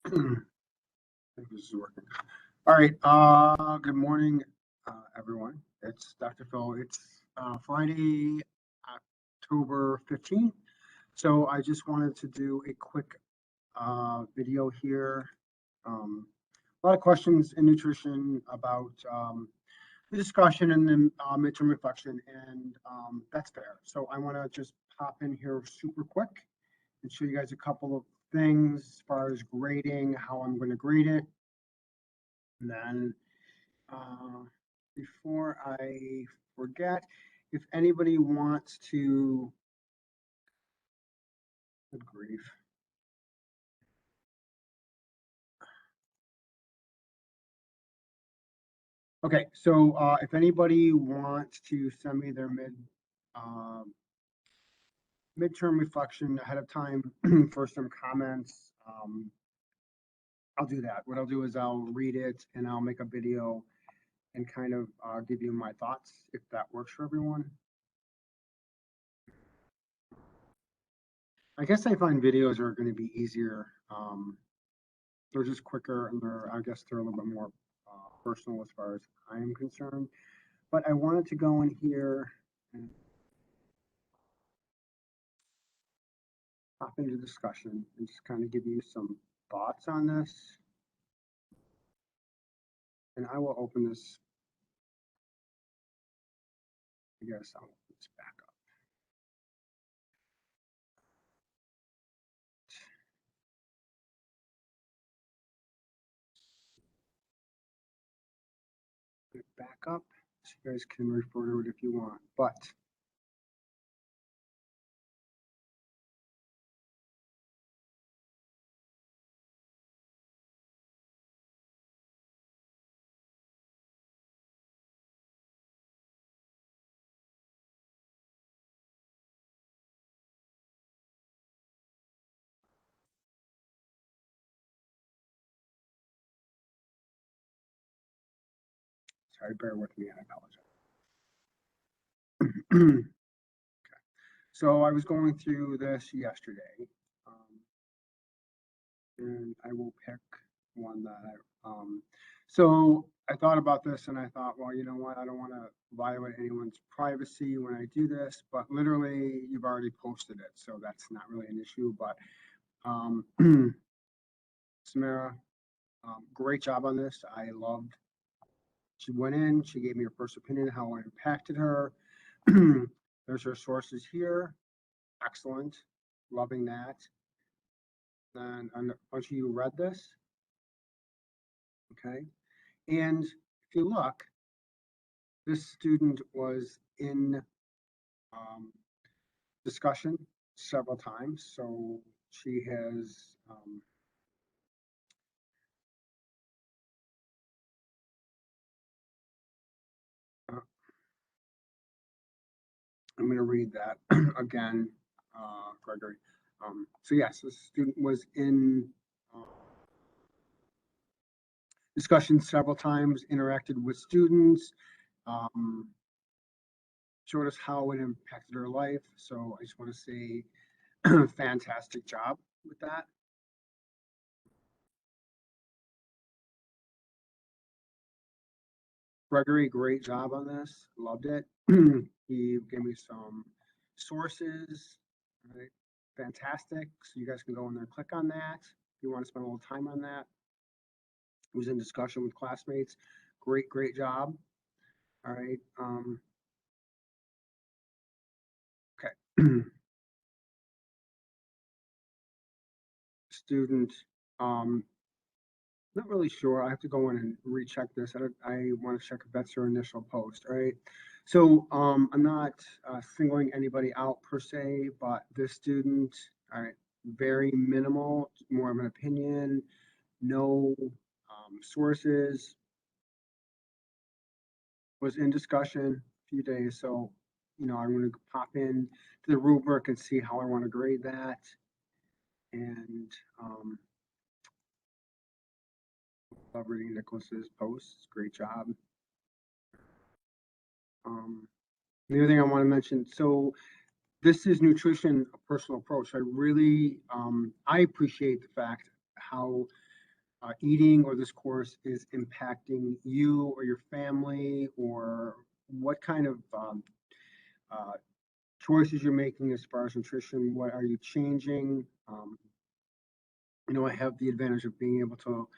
I think this is working. All right. Good morning, everyone. It's Dr. Phil. It's Friday, October 15th. So I just wanted to do a quick video here. A lot of questions in nutrition about the discussion and the midterm reflection, and that's fair. So I want to just pop in here super quick and show you guys a couple of things as far as grading, how I'm going to grade it. And then before I forget, if anybody wants to, good grief. Okay, so if anybody wants to send me their midterm reflection ahead of time for some comments, I'll do that. What I'll do is I'll read it and I'll make a video and kind of give you my thoughts if that works for everyone. I guess I find videos are going to be easier. They're just quicker and I guess they're a little bit more personal as far as I am concerned. But I wanted to go in here and hop into discussion and just kind of give you some thoughts on this. And I will open this. I guess I'll open this back up. Put it back up so you guys can refer to it if you want. But sorry, bear with me, I apologize. Okay. So I was going through this yesterday, and I will pick one that so I thought about this and I thought, well, you know what, I don't want to violate anyone's privacy when I do this, but literally you've already posted it, so that's not really an issue. But Samara, great job on this. I loved, she went in, she gave me her first opinion, how it impacted her. There's her sources here. Excellent. Loving that. And a bunch of you read this. Okay. And if you look, this student was in discussion several times. So she has I'm going to read that again, Gregory. So yes, the student was in discussion several times, interacted with students, showed us how it impacted her life. So I just want to say fantastic job with that. Gregory, great job on this. Loved it. He gave me some sources. Right? Fantastic. So you guys can go in there and click on that if you want to spend a little time on that. He was in discussion with classmates. Great job. All right. Okay. Student, not really sure. I have to go in and recheck this. I want to check if that's her initial post, right? So I'm not singling anybody out per se, but this student, all right, very minimal, more of an opinion, no sources, was in discussion a few days. So, you know, I'm going to pop in to the rubric and see how I want to grade that. And love reading Nicholas's posts. Great job. The other thing I want to mention, so this is nutrition, a personal approach. I really, I appreciate the fact how eating or this course is impacting you or your family, or what kind of uh, choices you're making as far as nutrition. What are you changing? I have the advantage of being able to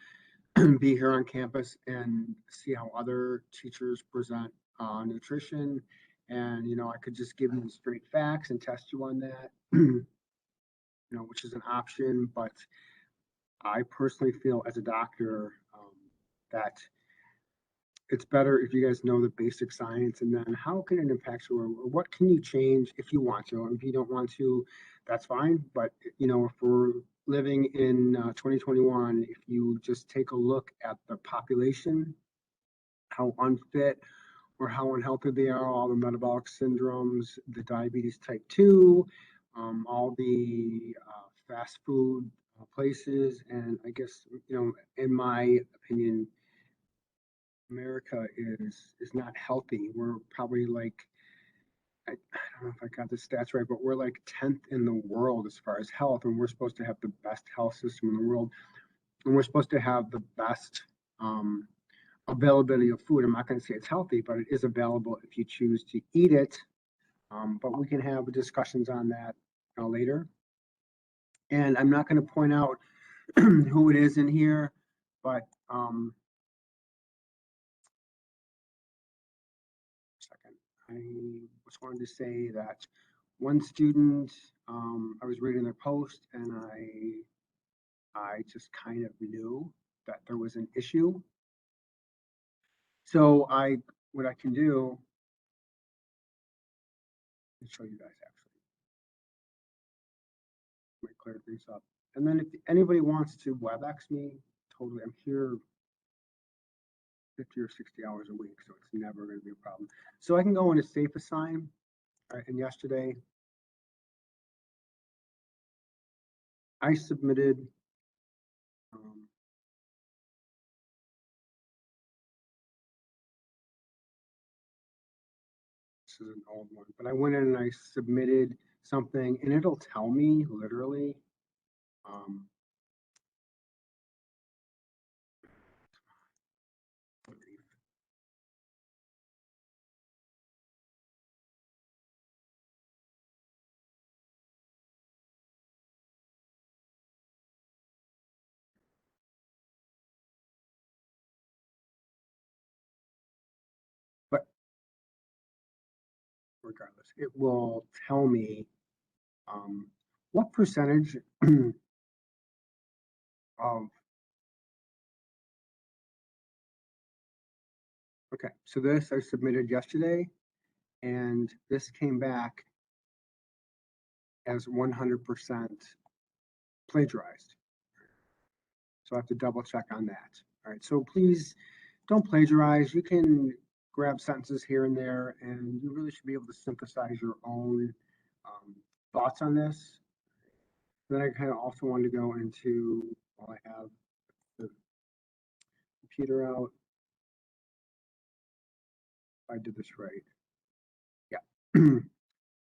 be here on campus and see how other teachers present nutrition. And, I could just give you the straight facts and test you on that, which is an option. But I personally feel as a doctor that it's better if you guys know the basic science, and then how can it impact you, or what can you change if you want to, and if you don't want to, that's fine. But if we're living in 2021, if you just take a look at the population, how unfit or how unhealthy they are, all the metabolic syndromes, the diabetes type 2, all the fast food places, and I guess, in my opinion, America is not healthy. We're probably like, I don't know if I got the stats right, but we're like 10th in the world as far as health, and we're supposed to have the best health system in the world, and we're supposed to have the best availability of food. I'm not going to say it's healthy, but it is available if you choose to eat it. But we can have discussions on that later. And I'm not going to point out who it is in here, but second, I just wanted to say that one student, I was reading their post, and I just kind of knew that there was an issue. So what I can do is show you guys actually. Might clear things up. And then if anybody wants to WebEx me, totally, I'm here 50 or 60 hours a week, so it's never going to be a problem. So I can go into safe assign. And yesterday I submitted this is an old one, but I went in and I submitted something, and it'll tell me literally but regardless, it will tell me what percentage of, okay, so this I submitted yesterday, and this came back as 100% plagiarized. So I have to double check on that. All right, so please don't plagiarize. You can grab sentences here and there, and you really should be able to synthesize your own thoughts on this. Then I kind of also want to go into, while I have the computer out, if I did this right. Yeah.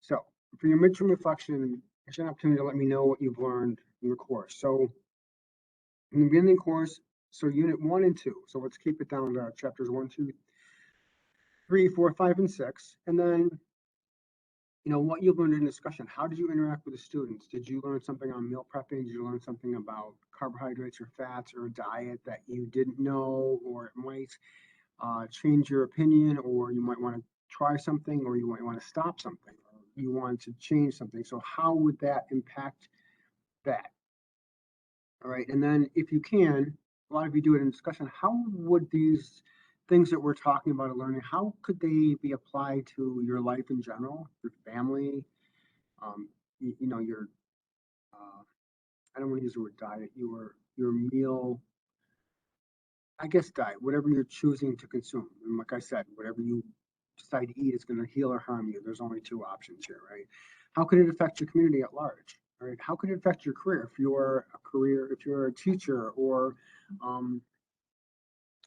So for your midterm reflection, it's an opportunity to let me know what you've learned in the course. So in the beginning course, so unit 1 and 2. So let's keep it down to chapters 1, 2, 3, 4, 5, and 6. And then, what you've learned in discussion. How did you interact with the students? Did you learn something on meal prepping? Did you learn something about carbohydrates or fats or a diet that you didn't know, or it might change your opinion, or you might want to try something, or you might want to stop something, or you want to change something? So how would that impact that? All right. And then if you can, a lot of you do it in discussion, how would these things that we're talking about in learning, how could they be applied to your life in general, your family, your, I don't want to use the word diet, your meal, I guess diet, whatever you're choosing to consume. And like I said, whatever you decide to eat is going to heal or harm you. There's only two options here, right? How could it affect your community at large? Right? How could it affect your career if you're a teacher, or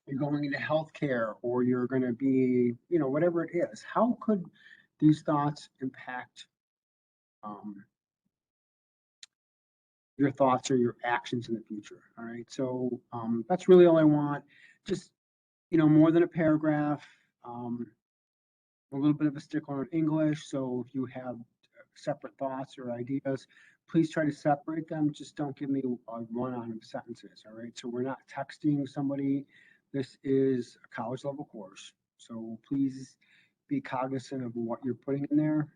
you're going into healthcare, or you're going to be, whatever it is? How could these thoughts impact um, your thoughts or your actions in the future. All right. So that's really all I want. Just, more than a paragraph, a little bit of a stickler on English. So if you have separate thoughts or ideas, please try to separate them. Just don't give me a run-on of sentences. All right. So we're not texting somebody. This is a college level course. So please be cognizant of what you're putting in there.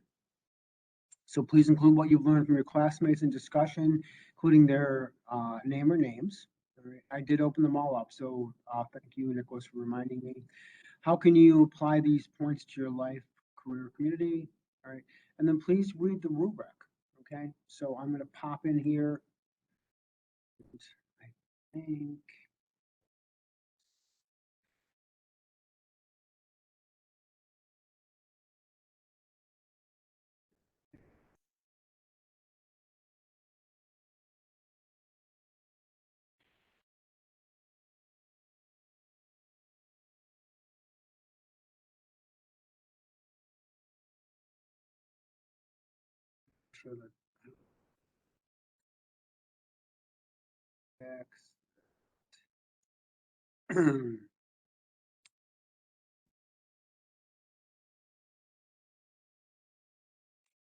So please include what you've learned from your classmates in discussion, including their name or names. All right. I did open them all up, so thank you, Nicholas, for reminding me. How can you apply these points to your life, career, community? All right, and then please read the rubric. Okay, so I'm going to pop in here. I think. Sure that text.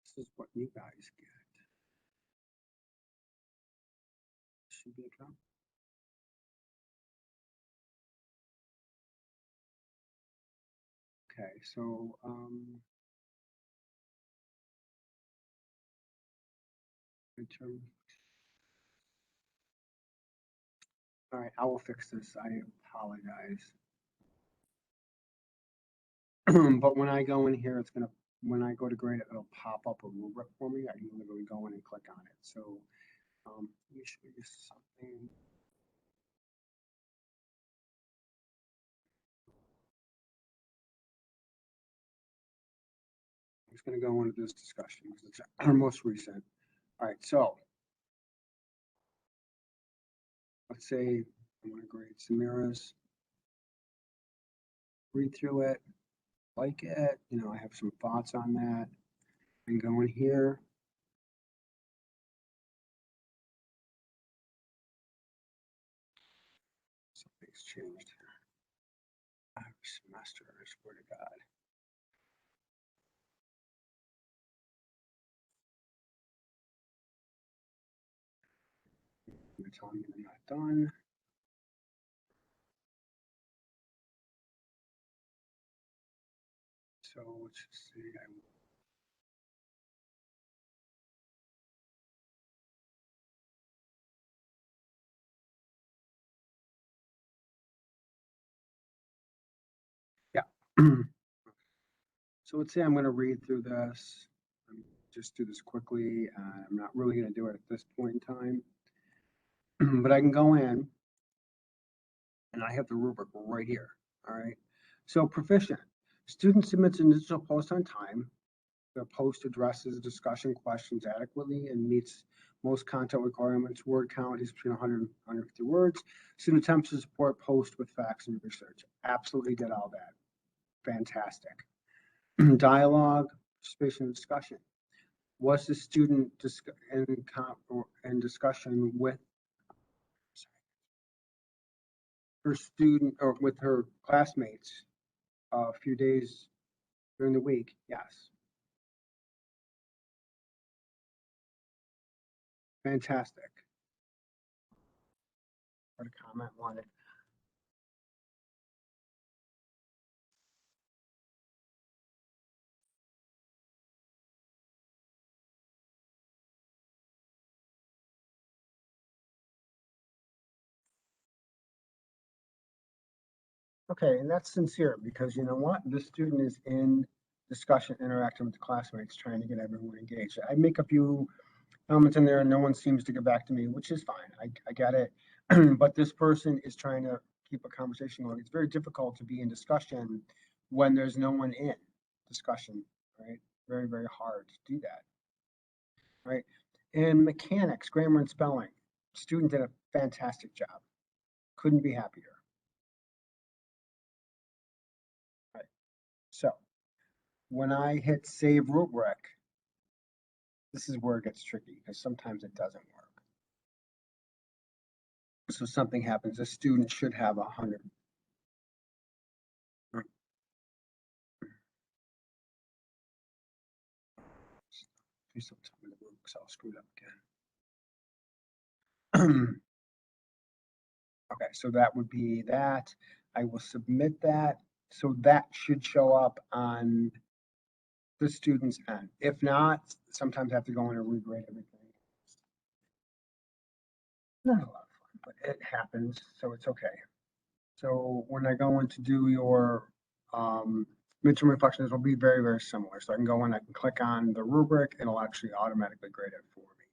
This is what you guys get. Should be a drum. Okay, so midterm. All right, I will fix this. I apologize. But when I go in here, when I go to grade it, it'll pop up a rubric for me. I can literally go in and click on it. So let me show you something. I'm just going to go into this discussion because it's our most recent. All right, so let's say I want to grade Samira's. Read through it, like it. I have some thoughts on that. And go in here. Something's changed. Semester, I swear to God. You're telling me I'm not done. So let's just say yeah. So let's say I'm going to read through this. Just do this quickly. I'm not really going to do it at this point in time, but I can go in and I have the rubric right here. All right. So proficient. Student submits a digital post on time. The post addresses discussion questions adequately and meets most content requirements. Word count is between 100 and 150 words. Student attempts to support post with facts and research. Absolutely did all that. Fantastic. Dialogue, participation, and discussion. Was the student in discussion with her student or with her classmates a few days during the week? Yes. Fantastic. Put a comment on it. Okay, and that's sincere because you know what? This student is in discussion, interacting with the classmates, trying to get everyone engaged. I make a few comments in there and no one seems to get back to me, which is fine. I get it. But this person is trying to keep a conversation going. It's very difficult to be in discussion when there's no one in discussion, right? Very, very hard to do that, right? In mechanics, grammar and spelling, student did a fantastic job. Couldn't be happier. Right. So when I hit save rubric, this is where it gets tricky because sometimes it doesn't work. So something happens, a student should have 100. Please don't tell me the word, because I'll screw it up again. Okay, so that would be that. I will submit that. So that should show up on the student's end. If not, sometimes I have to go in and regrade everything. Not a lot of fun, but it happens, so it's okay. So when I go in to do your midterm reflections, it'll be very, very similar. So I can go in, I can click on the rubric, and it'll actually automatically grade it for me.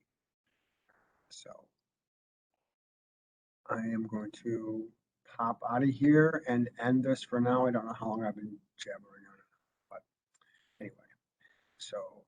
So I am going to pop out of here and end this for now. I don't know how long I've been jabbering on it, but anyway, so